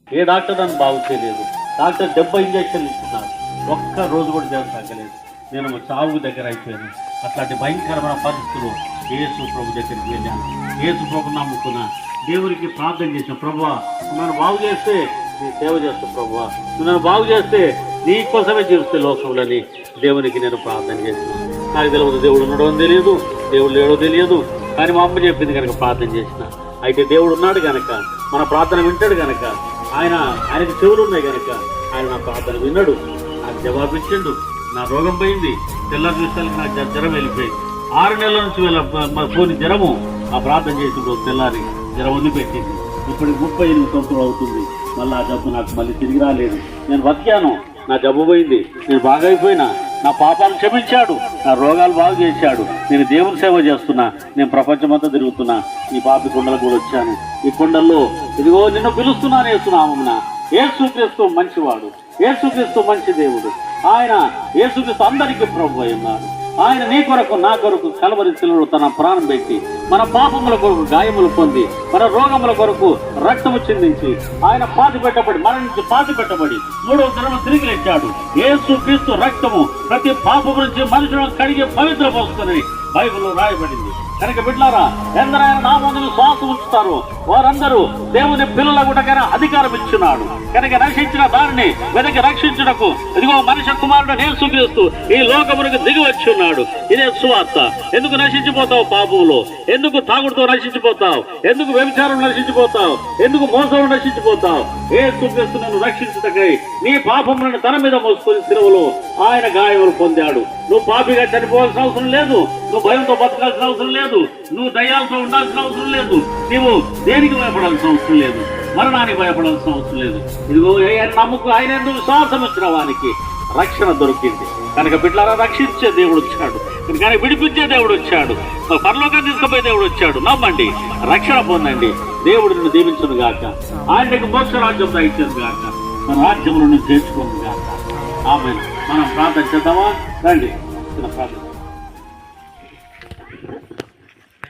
ఏ doctor నన్ను బాగు చేయలేదు. డాక్టర్ 70 ఇంజక్షన్లు ఇస్తున్నారు, ఒక్క రోజు కూడా జ్వరం తగ్గలేదు. నేను చావుకు దగ్గర అయిపోయాను. అట్లాంటి భయంకరమైన పరిస్థితులు యేసు ప్రభు దగ్గరికి వెళ్ళాను. యేసు ప్రభు నమ్ముకున్నా, దేవునికి ప్రార్థన చేసిన, ప్రభువా నన్ను బాగు చేస్తే నీ సేవ చేస్తా, ప్రభువా నువ్వు నన్ను బాగు చేస్తే నీ కోసమే జీవిస్తే లోకంలోని దేవునికి నేను ప్రార్థన చేసిన. నాకు తెలియదు దేవుడు ఉండడం తెలియదు, దేవుడు లేడో తెలియదు, కానీ మా అమ్మ చెప్పింది కనుక ప్రార్థన చేసిన. అయితే దేవుడు ఉన్నాడు కనుక, మన ప్రార్థన వింటాడు కనుక, ఆయనకి చెవులు ఉన్నాయి కనుక ఆయన నా ప్రార్థన విన్నాడు, నాకు జవాబిచ్చిండు. నా రోగం పోయింది. తెల్లారి చూసేసరికి నాకు జ్వరం వెళ్ళిపోయింది. 6 నెలల నుంచి పోని జ్వరము ఆ ప్రార్థన చేసినప్పుడు తెల్లారి జ్వరం వదిలిపెట్టింది. ఇప్పుడు 38 సంవత్సరాలు అవుతుంది. మళ్ళీ ఆ జబ్బు నాకు మళ్ళీ తిరిగి రాలేదు. నేను బతికాను, నా జబ్బు పోయింది, నేను బాగా అయిపోయినా, నా పాపాలు క్షమించాడు, నా రోగాలు బాగు చేశాడు. నేను దేవుని సేవ చేస్తున్నా, నేను ప్రపంచమంతా తిరుగుతున్నా. ఈ పాపి కొండలకు కూడా వచ్చాను. ఈ కొండల్లో ఇదిగో నిన్ను పిలుస్తున్నాను యేసునామమున. యేసుక్రీస్తు మంచివాడు, యేసుక్రీస్తు మంచి దేవుడు. ఆయన యేసుక్రీస్తు అందరికీ ప్రభు అయి ఉన్నాడు. ఆయన నీ కొరకు నా కొరకు కల్వరి శిలువలో తన ప్రాణం పెట్టి, మన పాపముల కొరకు గాయములు పొంది, మన రోగముల కొరకు రక్తము చిందించి, ఆయన మరణించి పాతి పెట్టబడి 3వ దినము తిరిగి లేచాడు. యేసుక్రీస్తు రక్తము ప్రతి పాపము నుంచి మనుషులను కడిగి పవిత్రపరుస్తుందని బైబిల్లో రాయబడింది. కనుక బిడ్డలారా, ఎందరైనా నామమున శ్వాస ఉంచుతారు వారందరూ దేవుని పిల్లల గుటకైనా అధికారం ఇచ్చున్నాడు. కనుక నశించిన దానిని వెనక్కి రక్షించుటకు ఇదిగో మనిషి కుమారుడు యేసుక్రీస్తు ఈ లోకమునకు దిగి వచ్చి ఉన్నాడు. ఇదే సువార్త. ఎందుకు నశించిపోతావు పాపంలో? ఎందుకు తాగుడుతో నశించిపోతావు? ఎందుకు వ్యభిచారం నశించిపోతావు? ఎందుకు మోసం నశించిపోతావు? యేసుక్రీస్తు నిన్ను రక్షించుటకై నీ పాపములను తన మీద మోసుకొని శిలువలో ఆయన గాయములు పొందాడు. నువ్వు పాపిగా చనిపోవాల్సిన అవసరం లేదు, నువ్వు భయంతో బతకాల్సిన అవసరం లేదు, నువ్వు దయ్యాలతో ఉండాల్సిన అవసరం లేదు, నువ్వు దేనికి భయపడాల్సిన అవసరం లేదు, మరణానికి భయపడాల్సిన అవసరం లేదు. ఇదిగో నమ్ముకు ఆయన ఎందుకు విశ్వాసం వచ్చిన వానికి రక్షణ దొరికింది. కనుక బిడ్డలారా, రక్షించే దేవుడు వచ్చాడు, కనుక విడిపించే దేవుడు వచ్చాడు, పరలోకం తీసుకుపోయే దేవుడు వచ్చాడు. నమ్మండి, రక్షణ పొందండి. దేవుడు నిన్ను దీవించును గాక, ఆయనకు మోక్ష రాజ్యం దయచేను గాక, మన రాజ్యంలో నుంచి చేర్చుకోను గాక. ఆమేన్. మనం ప్రార్థన చేద్దామా? రండి, చిన్న ప్రార్థన.